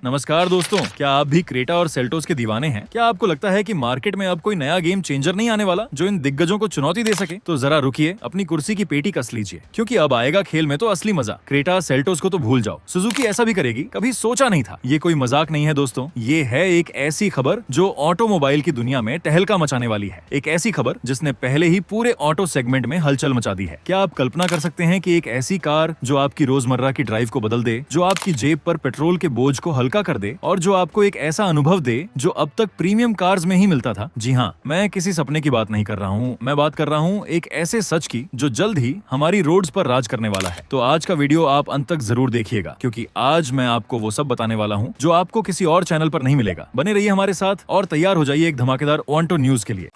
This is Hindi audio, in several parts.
नमस्कार दोस्तों, क्या आप भी क्रेटा और सेल्टोस के दीवाने हैं? क्या आपको लगता है कि मार्केट में अब कोई नया गेम चेंजर नहीं आने वाला जो इन दिग्गजों को चुनौती दे सके? तो जरा रुकिए, अपनी कुर्सी की पेटी कस लीजिए, क्योंकि अब आएगा खेल में तो असली मजा। क्रेटा सेल्टोस को तो भूल जाओ, सुजुकी ऐसा भी करेगी, कभी सोचा नहीं था। ये कोई मजाक नहीं है दोस्तों, ये है एक ऐसी खबर जो ऑटोमोबाइल की दुनिया में तहलका मचाने वाली है। एक ऐसी खबर जिसने पहले ही पूरे ऑटो सेगमेंट में हलचल मचा दी है। क्या आप कल्पना कर सकते हैं कि एक ऐसी कार जो आपकी रोजमर्रा की ड्राइव को बदल दे, जो आपकी जेब पर पेट्रोल के बोझ को हल्का कर दे और जो आपको एक ऐसा अनुभव दे जो अब तक प्रीमियम कार्स में ही मिलता था? जी हाँ, मैं किसी सपने की बात नहीं कर रहा हूँ, मैं बात कर रहा हूँ एक ऐसे सच की जो जल्द ही हमारी रोड्स पर राज करने वाला है। तो आज का वीडियो आप अंत तक जरूर देखिएगा, क्योंकि आज मैं आपको वो सब बताने वाला हूँ जो आपको किसी और चैनल पर नहीं मिलेगा। बने रहिए हमारे साथ और तैयार हो जाइए एक धमाकेदार ऑन्टो न्यूज के लिए।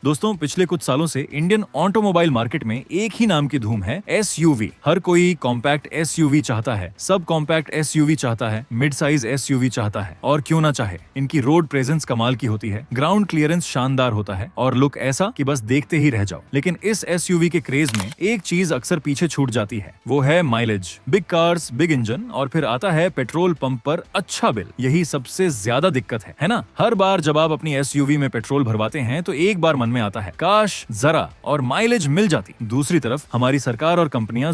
दोस्तों, पिछले कुछ सालों से इंडियन ऑटोमोबाइल मार्केट में एक ही नाम की धूम है, एसयूवी। हर कोई कॉम्पैक्ट एसयूवी चाहता है, सब कॉम्पैक्ट एसयूवी चाहता है, मिड साइज एसयूवी चाहता है, और क्यों ना चाहे। इनकी रोड प्रेजेंस कमाल की होती है, ग्राउंड क्लियरेंस शानदार होता है और लुक ऐसा कि बस देखते ही रह जाओ। लेकिन इस एसयूवी के क्रेज में एक चीज अक्सर पीछे छूट जाती है, वो है mileage. Big cars, big engine, और फिर आता है पेट्रोल पंप पर अच्छा बिल। यही सबसे ज्यादा दिक्कत है ना? हर बार जब आप अपनी एसयूवी में पेट्रोल भरवाते हैं तो एक बार मन में आता है, काश जरा और माइलेज मिल जाती। दूसरी तरफ हमारी सरकार और कंपनियां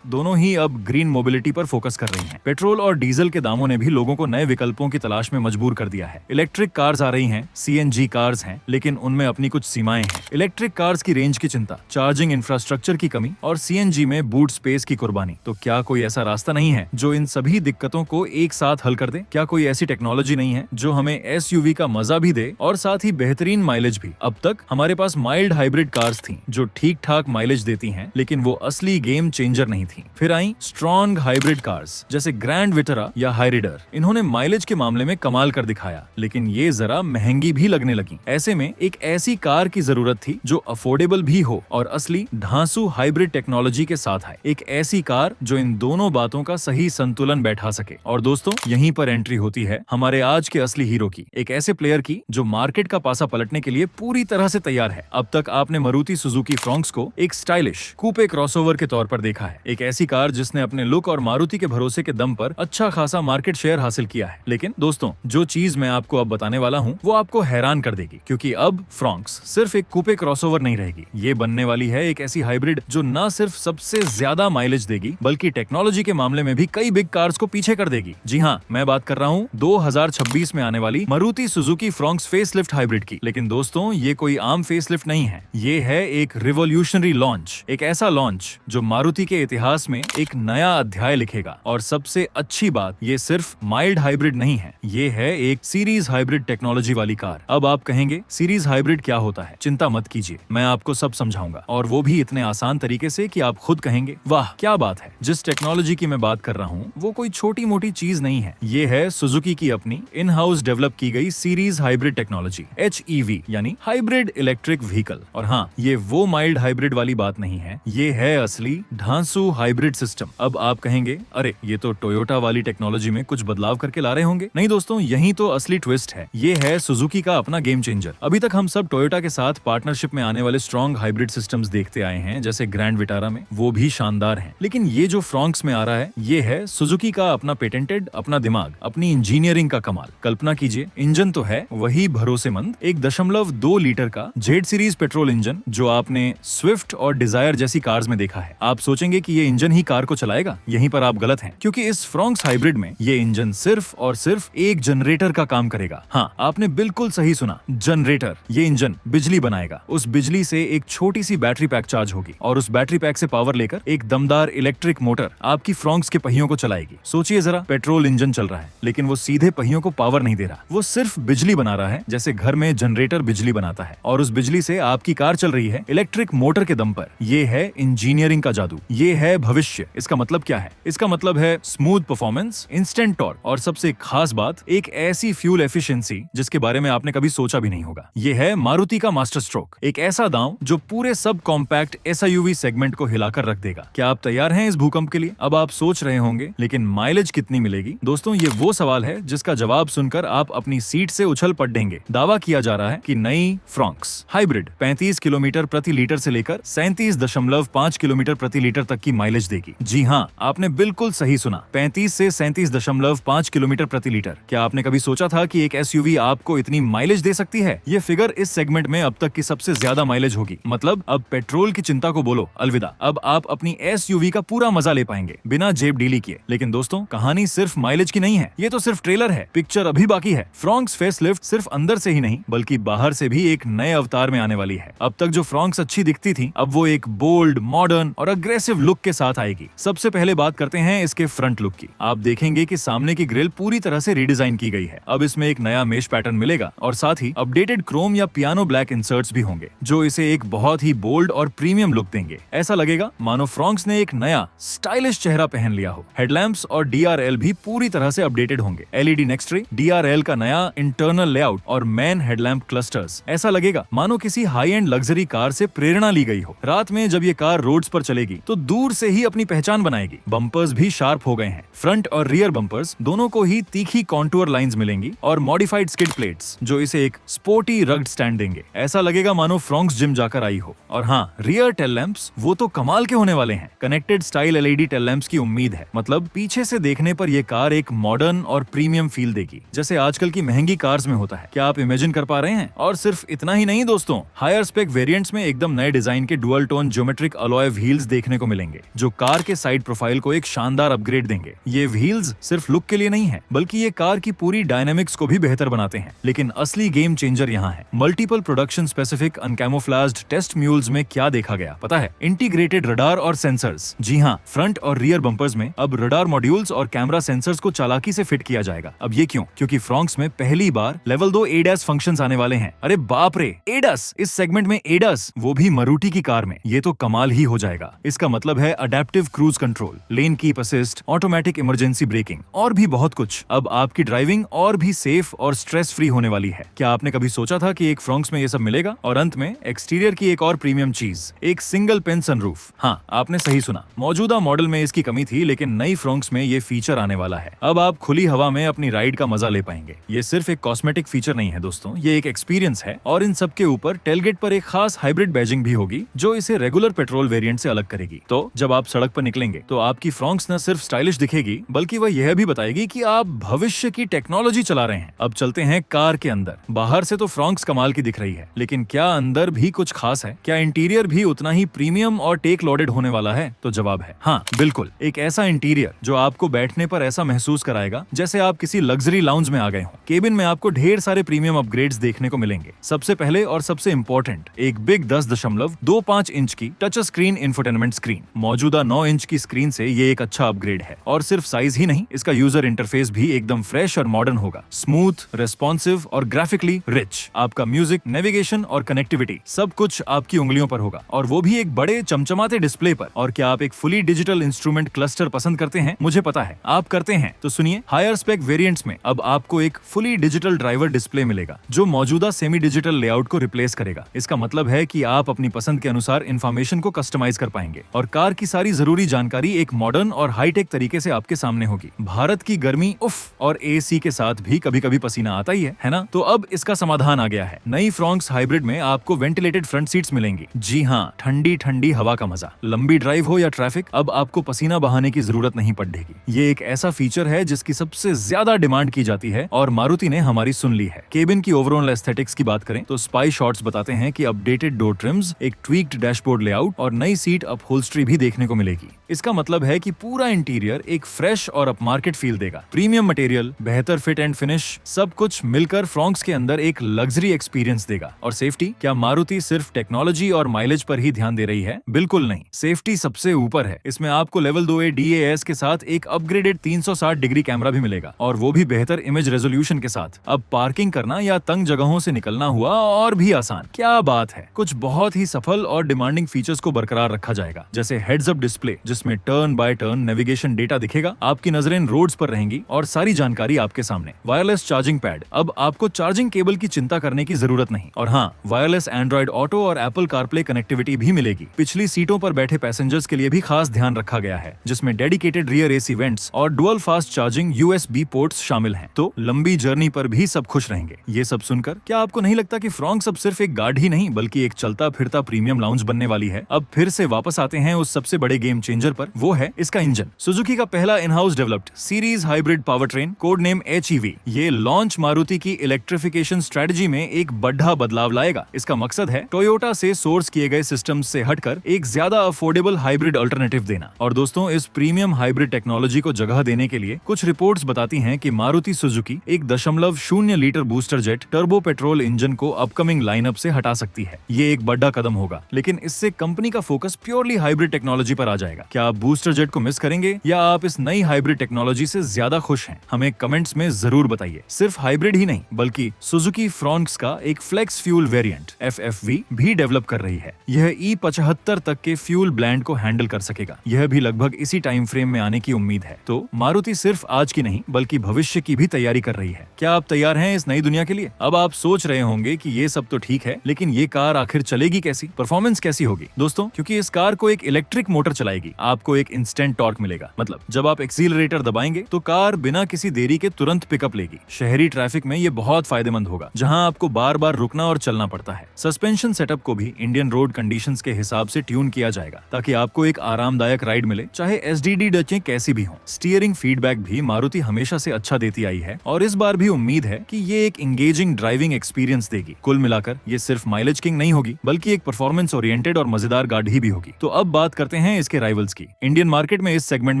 दोनों ही अब ग्रीन मोबिलिटी पर फोकस कर रही हैं। पेट्रोल और डीजल के दामों ने भी लोगों को नए विकल्पों की तलाश में मजबूर कर दिया है। इलेक्ट्रिक कार्स आ रही हैं, सीएनजी कार्स हैं, लेकिन उनमें अपनी कुछ सीमाएं हैं। इलेक्ट्रिक कार्स की रेंज की चिंता, चार्जिंग इंफ्रास्ट्रक्चर की कमी और सीएनजी में बूट स्पेस की कुर्बानी। तो क्या कोई ऐसा रास्ता नहीं है जो इन सभी दिक्कतों को एक साथ हल कर दे? क्या कोई ऐसी टेक्नोलॉजी नहीं है जो हमें एसयूवी का मजा भी दे और साथ ही बेहतरीन माइलेज भी? अब तक हमारे पास माइल्ड हाइब्रिड कार्स थी जो ठीक ठाक माइलेज देती हैं, लेकिन वो असली गेम चेंजर नहीं थी। फिर आई स्ट्रॉन्ग हाइब्रिड कार्स जैसे ग्रैंड विटारा या हाइरिडर। इन्होंने माइलेज के मामले में कमाल कर दिखाया, लेकिन ये जरा महंगी भी लगने लगी। ऐसे में एक ऐसी कार की जरूरत थी जो अफोर्डेबल भी हो और असली ढांसू हाइब्रिड टेक्नोलॉजी के साथ आए। एक ऐसी कार जो इन दोनों बातों का सही संतुलन बैठा सके। और दोस्तों, यहीं पर एंट्री होती है हमारे आज के असली हीरो की, एक ऐसे प्लेयर की जो मार्केट का पासा पलटने के लिए पूरी तरह से तैयार है। अब तक आपने मारुति सुजुकी फ्रॉन्क्स को एक स्टाइलिश कूपे क्रॉसओवर के तौर पर देखा है, एक ऐसी कार जिसने अपने लुक और मारुति के भरोसे के दम पर अच्छा खासा मार्केट शेयर हासिल किया है। लेकिन दोस्तों, जो चीज मैं आपको अब बताने वाला हूँ वो आपको हैरान कर देगी, क्योंकि अब फ्रॉन्क्स सिर्फ एक कूपे क्रॉसओवर नहीं रहेगी। ये बनने वाली है एक ऐसी हाइब्रिड जो न सिर्फ सबसे ज्यादा माइलेज देगी, बल्कि टेक्नोलॉजी के मामले में भी कई बिग कार्स को पीछे कर देगी। जी हाँ, मैं बात कर रहा हूँ 2026 में आने वाली Maruti Suzuki Fronx facelift hybrid की। लेकिन दोस्तों, ये कोई आम फेसलिफ्ट नहीं है, ये है एक रिवॉल्यूशनरी लॉन्च, एक ऐसा लॉन्च जो मारुति के इतिहास में एक नया अध्याय लिखेगा। और सबसे अच्छी बात, ये सिर्फ माइल्ड हाइब्रिड नहीं है, ये है एक सीरीज हाइब्रिड टेक्नोलॉजी वाली कार। अब आप कहेंगे सीरीज हाइब्रिड क्या होता है? चिंता मत कीजिए, मैं आपको सब समझाऊंगा, और वो भी इतने आसान तरीके से कि आप खुद कहेंगे वाह क्या बात है। जिस टेक्नोलॉजी की मैं बात कर रहा हूँ वो कोई छोटी मोटी चीज नहीं है, ये है सुजुकी की अपनी इन हाउस डेवलप की गई सीरीज हाइब्रिड टेक्नोलॉजी, HEV यानी हाइब्रिड इलेक्ट्रिक व्हीकल। और हाँ, ये वो माइल्ड हाइब्रिड वाली बात नहीं है, ये है असली ढांसू हाइब्रिड सिस्टम। अब आप कहेंगे, अरे ये तो टोयोटा वाली टेक्नोलॉजी में कुछ बदलाव करके ला रहे होंगे। नहीं दोस्तों, यही तो असली ट्विस्ट है, ये है सुजुकी का अपना गेम चेंजर। अभी तक हम सब टोयोटा के साथ पार्टनरशिप में आने वाले स्ट्रॉन्ग हाइब्रिड सिस्टम्स देखते आए हैं, जैसे ग्रैंड विटारा में, वो भी शानदार हैं। लेकिन ये जो फ्रॉन्क्स में आ रहा है, ये है सुजुकी का अपना पेटेंटेड, अपना दिमाग, अपनी इंजीनियरिंग का कमाल। कल्पना कीजिए, इंजन तो है वही भरोसेमंद 1.2 लीटर का जेड सीरीज पेट्रोल इंजन जो आपने स्विफ्ट और डिजायर जैसी कार्स में देखा है। आप सोचेंगे कि ये इंजन ही कार को चलाएगा, यहीं पर आप गलत हैं, क्योंकि इस फ्रॉन्क्स हाइब्रिड में ये इंजन सिर्फ और सिर्फ एक जनरेटर का काम करेगा। हाँ, आपने बिल्कुल सही सुना, जनरेटर। ये इंजन बिजली बनाएगा, उस बिजली से एक छोटी सी बैटरी पैक चार्ज होगी और उस बैटरी पैक से पावर लेकर एक दमदार इलेक्ट्रिक मोटर आपकी फ्रॉन्क्स के पहियों को चलाएगी। सोचिए जरा, पेट्रोल इंजन चल रहा है, लेकिन वो सीधे पहियों को पावर नहीं दे रहा, वो सिर्फ बिजली बना रहा है, जैसे घर में जनरेटर बिजली बनाता है, और उस बिजली से आपकी कार चल रही है इलेक्ट्रिक मोटर के दम पर। ये है इंजीनियरिंग का जादू, ये है भविष्य। इसका मतलब क्या है? इसका मतलब है स्मूथ परफॉर्मेंस, इंस्टेंट टॉर्क, और सबसे खास बात, एक ऐसी फ्यूल एफिशिएंसी जिसके बारे में आपने कभी सोचा भी नहीं होगा। ये है मारुति का मास्टर स्ट्रोक, एक ऐसा दांव जो पूरे सब कॉम्पैक्ट एसयूवी सेगमेंट को हिलाकर रख देगा। क्या आप तैयार हैं इस भूकंप के लिए? अब आप सोच रहे होंगे, लेकिन माइलेज कितनी मिलेगी? दोस्तों, ये वो सवाल है जिसका जवाब सुनकर आप अपनी सीट से उछल पड़ देंगे। दावा किया जा रहा है कि नई फ्रॉन्क्स हाइब्रिड 35 किलोमीटर प्रति लीटर से लेकर 37.5 किलोमीटर प्रति लीटर तक की माइलेज देगी। जी हाँ, आपने बिल्कुल सही सुना, 35 से 37.5 किलोमीटर प्रति लीटर। क्या आपने कभी सोचा था कि एक एसयूवी आपको इतनी माइलेज दे सकती है? ये फिगर इस सेगमेंट में अब तक की सबसे ज्यादा माइलेज होगी। मतलब अब पेट्रोल की चिंता को बोलो अलविदा, अब आप अपनी एसयूवी का पूरा मजा ले पाएंगे बिना जेब ढीली किए। लेकिन दोस्तों, कहानी सिर्फ माइलेज की नहीं है, ये तो सिर्फ ट्रेलर है, पिक्चर अभी बाकी है। फ्रॉन्क्स फेसलिफ्ट सिर्फ अंदर से ही नहीं बल्कि बाहर से भी एक नए अवतार में आने वाली है। अब तक जो फ्रॉन्क्स अच्छी दिखती थी, अब वो एक बोल्ड, मॉडर्न और अग्रेसिव लुक के साथ आएगी। सबसे पहले बात करते हैं इसके फ्रंट लुक की। आप देखेंगे कि सामने की ग्रिल पूरी तरह से रीडिजाइन की गई है। अब इसमें एक नया मेश पैटर्न मिलेगा और साथ ही अपडेटेड क्रोम या पियानो ब्लैक इंसर्ट्स भी होंगे, जो इसे एक बहुत ही बोल्ड और प्रीमियम लुक देंगे। ऐसा लगेगा मानो फ्रॉन्क्स ने एक नया स्टाइलिश चेहरा पहन लिया हो। हेडलैम्प्स और डीआरएल भी पूरी तरह से अपडेटेड होंगे। एलईडी नेक्स्ट रे, डीआरएल का नया इंटरनल लेआउट और मेन हेडलैम्प क्लस्टर्स। ऐसा लगेगा मानो किसी हाई एंड लग्जरी कार से प्रेरणा ली गई हो। रात में जब ये कार रोड्स पर चलेगी तो दूर से ही अपनी पहचान बनाएगी। बम्पर्स भी शार्प हो गए हैं। फ्रंट और रियर बम्पर्स दोनों को ही तीखी कॉन्टूर लाइंस मिलेंगी और मॉडिफाइड स्किड प्लेट्स, जो इसे एक स्पोर्टी रग्ड स्टैंड देंगे। ऐसा लगेगा मानो फ्रॉन्क्स जिम जाकर आई हो। और हाँ, रियर टेल लैंप्स वो तो कमाल के होने वाले हैं। Connected style LED tail lamps की उम्मीद है। मतलब पीछे से देखने पर यह कार एक मॉडर्न और प्रीमियम फील देगी, जैसे आजकल की महंगी कार्स में होता है। क्या आप इमेजिन कर पा रहे हैं? और सिर्फ इतना ही नहीं दोस्तों, हायर स्पेक वेरिएंट्स में एकदम नए डिजाइन के dual tone geometric alloy wheels देखने को मिलेंगे, जो कार के साइड प्रोफाइल को एक शानदार अपग्रेड देंगे। ये व्हील्स सिर्फ लुक के लिए नहीं है, बल्कि ये कार की पूरी डायनेमिक्स को भी बेहतर बनाते हैं। लेकिन असली गेम चेंजर यहाँ है। Multiple production specific uncamouflaged test mules में क्या देखा गया पता है? इंटीग्रेटेड रडार और सेंसर्स। जी हाँ, फ्रंट और रियर बम्पर्स में अब रडार मॉड्यूल्स और कैमरा सेंसर्स को चालाकी से फिट किया जाएगा। अब ये क्यों? क्योंकि फ्रॉन्क्स में पहली बार लेवल 2 एडास फंक्शंस आने वाले हैं। अरे बाप रे, एडास! इस सेगमेंट में एडास, वो भी मारुति की कार में। ये तो कमाल ही हो जाएगा। इसका मतलब है adaptive cruise control, lane keep assist, automatic emergency breaking और भी बहुत कुछ। अब आपकी ड्राइविंग और भी सेफ और स्ट्रेस फ्री होने वाली है। क्या आपने कभी सोचा था कि एक फ्रॉन्क्स में ये सब मिलेगा? और अंत में एक्सटीरियर की एक और प्रीमियम चीज, एक सिंगल पेन सनरूफ। हाँ, आपने सही सुना। मौजूदा मॉडल में इसकी कमी थी, लेकिन नई फ्रॉन्क्स में ये फीचर आने वाला है। अब आप खुली हवा में अपनी राइड का मजा ले पाएंगे। ये सिर्फ एक कॉस्मेटिक फीचर नहीं है दोस्तों, ये एक एक्सपीरियंस है। और इन सब के ऊपर टेलगेट पर एक खास हाइब्रिड बैजिंग भी होगी, जो इसे रेगुलर पेट्रोल वेरिएंट से अलग करेगी। तो जब आप सड़क पर निकलेंगे तो आपकी फ्रॉन्क्स न सिर्फ स्टाइलिश दिखेगी, बल्कि वह यह भी बताएगी कि आप भविष्य की टेक्नोलॉजी चला रहे हैं। अब चलते हैं कार के अंदर। बाहर से तो फ्रॉन्क्स कमाल की दिख रही है, लेकिन क्या अंदर भी कुछ खास है? क्या इंटीरियर भी उतना ही प्रीमियम और टेक लोडेड होने वाला है? तो जवाब है हाँ, बिल्कुल। एक ऐसा इंटीरियर जो आपको बैठने पर ऐसा महसूस कराएगा जैसे आप किसी लग्जरी लाउंज में आ गए हों। केबिन में आपको ढेर सारे प्रीमियम अपग्रेड्स देखने को मिलेंगे। सबसे पहले और सबसे इंपॉर्टेंट, एक बिग 10.25 इंच की टच स्क्रीन इंफोटेनमेंट स्क्रीन। मौजूदा 9 इंच की स्क्रीन से ये एक अच्छा अपग्रेड है। और सिर्फ साइज ही नहीं, इसका यूजर इंटरफेस भी एकदम फ्रेश और मॉडर्न होगा। स्मूथ, रेस्पॉन्सिव और ग्राफिकली रिच। आपका म्यूजिक, नेविगेशन और कनेक्टिविटी सब कुछ आपकी उंगलियों पर होगा, और वो भी एक बड़े चमचमाते डिस्प्ले पर। और क्या आप एक फुली डिजिटल इंस्ट्रूमेंट क्लस्टर पसंद करते हैं? मुझे पता है आप करते हैं। तो सुनिए, हायर स्पेक वेरिएंट्स में अब आपको एक फुली डिजिटल ड्राइवर डिस्प्ले मिलेगा, जो मौजूदा सेमी डिजिटल लेआउट को रिप्लेस करेगा। इसका मतलब है कि आप अपनी पसंद के अनुसार इंफॉर्मेशन को कस्टमाइज कर पाएंगे, और कार की सारी जरूरी जानकारी एक मॉडर्न और हाईटेक तरीके से आपके सामने होगी। भारत की गर्मी उफ, और एसी के साथ भी कभी कभी पसीना आता ही है ना? तो अब इसका समाधान आ गया है। नई फ्रॉन्क्स हाइब्रिड में आपको वेंटिलेटेड फ्रंट सीट्स मिलेंगी। जी हाँ, ठंडी ठंडी हवा का मजा। लंबी ड्राइव हो या ट्रैफिक, अब आपको पसीना बहाने की जरूरत नहीं पड़ेगी। ये एक ऐसा फीचर है जिसकी सबसे ज्यादा डिमांड की जाती है, और मारुति ने हमारी सुन ली है। केबिन की ओवरऑल एस्थेटिक्स की बात करें तो स्पाई शॉट्स बताते हैं कि अपडेटेड डोर ट्रिम्स, एक ट्वीक्ड डैशबोर्ड लेआउट और नई सीट अपहोल्स्ट्री भी देखने को मिलेगी। इसका मतलब है कि पूरा इंटीरियर एक फ्रेश और अपमार्केट फील देगा। प्रीमियम मटेरियल, बेहतर फिट एंड फिनिश, सब कुछ मिलकर फ्रॉन्क्स के अंदर एक लग्जरी एक्सपीरियंस देगा। और सेफ्टी, क्या मारुति सिर्फ टेक्नोलॉजी और माइलेज पर ही ध्यान दे रही है? बिल्कुल नहीं, सेफ्टी सबसे ऊपर है। इसमें आपको लेवल 2A DAS के साथ एक अपग्रेडेड 360 डिग्री कैमरा भी मिलेगा, और वो भी बेहतर इमेज रेजोल्यूशन के साथ। अब पार्किंग करना या तंग जगहों से निकलना हुआ और भी आसान। क्या बात है! कुछ बहुत ही सफल और डिमांडिंग फीचर्स को बरकरार रखा जाएगा, जैसे हेड्स अप डिस्प्ले, जिसमें turn by turn navigation data दिखेगा। आपकी नजरें रोड्स पर रहेंगी और सारी जानकारी आपके सामने। वायरलेस चार्जिंग पैड, अब आपको चार्जिंग केबल की चिंता करने की जरूरत नहीं। और हाँ, वायरलेस एंड्रॉइड ऑटो और एप्पल कारप्ले कनेक्टिविटी भी मिलेगी। पिछली सीटों पर बैठे पैसेंजर्स के लिए भी खास ध्यान रखा गया है, जिसमें डेडिकेटेड रियर एसी वेंट्स और dual fast charging USB ports शामिल हैं। तो लंबी जर्नी पर भी सब खुश रहेंगे। ये सब सुनकर क्या आपको नहीं लगता कि फ्रॉन्क्स फ्रॉन्क्स अब सिर्फ एक गाड़ी नहीं बल्कि एक चलता फिरता प्रीमियम लाउंज बनने वाली है। अब फिर से वापस आते हैं उस सबसे बड़े गेम चेंजर पर, वो है इसका इंजन। सुजुकी का पहला in house developed series hybrid power train, code name HEV, ये लॉन्च मारुति की इलेक्ट्रिफिकेशन स्ट्रेटजी में एक बड़ा बदलाव लाएगा। इसका मकसद है टोयोटा से सोर्स किए गए सिस्टम से हटकर एक ज्यादा अफोर्डेबल हाइब्रिड अल्टरनेटिव देना। और दोस्तों, इस प्रीमियम हाइब्रिड टेक्नोलॉजी को जगह देने के लिए कुछ रिपोर्ट्स बताती हैं कि Maruti Suzuki 1.0 litre booster jet turbo petrol engine को अपकमिंग लाइनअप से हटा सकती है। ये एक बड़ा कदम होगा, लेकिन इससे कंपनी का फोकस प्योरली हाइब्रिड टेक्नोलॉजी पर आ जाएगा। क्या आप बूस्टर जेट को मिस करेंगे या आप इस नई हाइब्रिड टेक्नोलॉजी से ज्यादा खुश हैं? हमें कमेंट्स में जरूर बताइए। सिर्फ हाइब्रिड ही नहीं बल्कि सुजुकी फ्रॉन्क्स का एक फ्लेक्स फ्यूल वेरिएंट FFV भी डेवलप कर रही है। यह E75 तक के फ्यूल ब्लेंड को हैंडल कर सकेगा। यह भी लगभग इसी टाइम फ्रेम में आने की उम्मीद है। तो मारुति सिर्फ आज की नहीं बल्कि भविष्य की भी तैयारी कर रही है। क्या आप तैयार हैं इस नई दुनिया के लिए? अब आप सोच रहे होंगे कि ये सब तो ठीक है, लेकिन ये कार आखिर चलेगी कैसी, परफॉर्मेंस कैसी होगी? दोस्तों, क्योंकि इस कार को एक इलेक्ट्रिक मोटर चलाएगी, आपको एक इंस्टेंट टॉर्क मिलेगा। मतलब जब आप एक्सीलरेटर दबाएंगे तो कार बिना किसी देरी के तुरंत पिकअप लेगी। शहरी ट्रैफिक में ये बहुत फायदेमंद होगा, जहां आपको बार बार रुकना और चलना पड़ता है। सस्पेंशन सेटअप को भी इंडियन रोड कंडीशंस के हिसाब से ट्यून किया जाएगा ताकि आपको एक आरामदायक राइड मिले, चाहे SDD डचें कैसी भी हों। स्टीयरिंग फीडबैक भी मारुति हमेशा से अच्छा देती आई है और इस बार भी उम्मीद है कि ये एक इंगेजिंग ड्राइविंग एक्सपीरियंस देगी। कुल मिलाकर ये सिर्फ माइलेज किंग नहीं होगी बल्कि एक परफॉर्मेंस ओरिएंटेड और मजेदार गाड़ी भी होगी। तो अब बात करते हैं इसके राइवल्स की। इंडियन मार्केट में इस सेगमेंट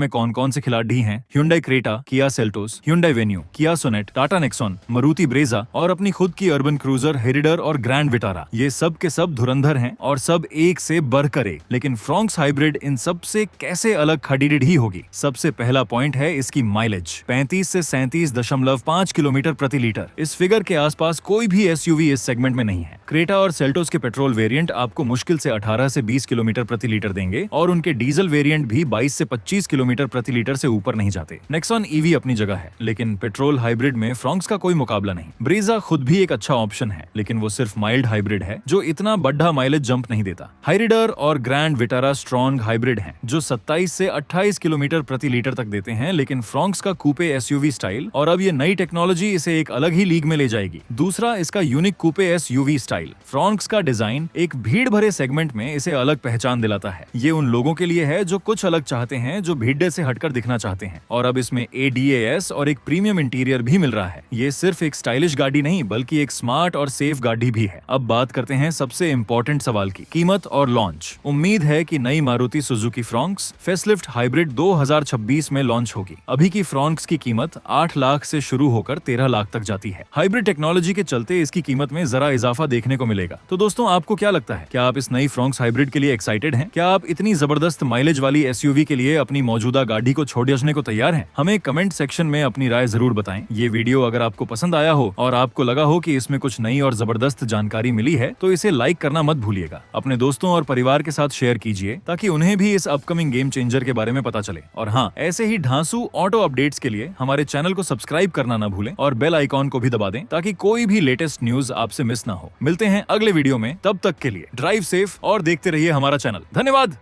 में कौन कौन से खिलाड़ी हैं? Hyundai Creta, Kia Seltos, Hyundai Venue, Kia Sonet, Tata Nexon, Maruti Brezza और अपनी खुद की अर्बन क्रूजर हेरिडर और ग्रैंड विटारा। ये सब के सब धुरंधर हैं और सब एक से बढ़कर एक। लेकिन फ्रॉन्क्स हाइब्रिड इन सब से कैसे अलग खड़ीडिड ही होगी? सबसे पहला पॉइंट है इसकी माइलेज। 35 से 37.5 किलोमीटर प्रति लीटर। इस फिगर के आसपास कोई भी SUV इस सेगमेंट में नहीं है। क्रेटा और सेल्टोस के पेट्रोल वेरिएंट आपको मुश्किल से 18 से 20 किलोमीटर प्रति लीटर देंगे और उनके डीजल वेरिएंट भी 22 से 25 किलोमीटर प्रति लीटर से ऊपर नहीं जाते। नेक्सॉन EV अपनी जगह है, लेकिन पेट्रोल हाइब्रिड में फ्रॉन्क्स का कोई मुकाबला नहीं। ब्रेजा खुद भी एक अच्छा ऑप्शन है, लेकिन वो सिर्फ माइल्ड हाइब्रिड है जो इतना बड़ा माइलेज जंप नहीं देता। हाइरिडर और ग्रैंड विटारा स्ट्रॉन्ग हाइब्रिड हैं, जो 27 से 28 किलोमीटर प्रति लीटर तक देते हैं, लेकिन फ्रॉन्क्स का कूपे SUV स्टाइल और अब ये नई टेक्नोलॉजी इसे एक अलग ही लीग में ले जाएगी। दूसरा, इसका यूनिक कूपे SUV स्टाइल। फ्रॉन्क्स का डिजाइन एक भीड़ भरे सेगमेंट में इसे अलग पहचान दिलाता है। ये उन लोगों के लिए है जो कुछ अलग चाहते हैं, जो भीड़ से हटकर दिखना चाहते हैं। और अब इसमें ADAS और एक प्रीमियम इंटीरियर भी मिल रहा है। ये सिर्फ एक स्टाइलिश गाड़ी नहीं बल्कि एक स्मार्ट और सेफ गाड़ी भी है। अब बात करते हैं सबसे इंपॉर्टेंट सवाल की, कीमत और लॉन्च। उम्मीद है कि नई Maruti Suzuki Fronx facelift hybrid 2026 में लॉन्च होगी। अभी की फ्रॉन्क्स की कीमत 8 लाख से शुरू होकर 13 लाख तक जाती है। हाइब्रिड टेक्नोलॉजी के चलते इसकी कीमत में जरा इजाफा देखने को मिलेगा। तो दोस्तों, आपको क्या लगता है? क्या आप इस नई फ्रॉन्क्स हाइब्रिड के लिए एक्साइटेड हैं? क्या आप इतनी जबरदस्त माइलेज वाली SUV के लिए अपनी मौजूदा गाड़ी को छोड़ जाने को तैयार हैं? हमें कमेंट सेक्शन में अपनी राय जरूर बताएं। ये वीडियो अगर आपको पसंद आया हो और आपको लगा हो कि इसमें कुछ नई और जबरदस्त जानकारी मिली है, तो इसे लाइक करना मत भूलिएगा। अपने दोस्तों और परिवार के साथ शेयर कीजिए ताकि उन्हें भी इस अपकमिंग गेम चेंजर के बारे में पता चले। और हाँ, ऐसे ही ढांसू ऑटो अपडेट्स के लिए हमारे चैनल को सब्सक्राइब करना ना भूलें और बेल आइकॉन को भी दबा दें ताकि कोई भी लेटेस्ट न्यूज आपसे मिस ना हो। मिलते हैं अगले वीडियो में, तब तक के लिए ड्राइव सेफ और देखते रहिए हमारा चैनल। धन्यवाद।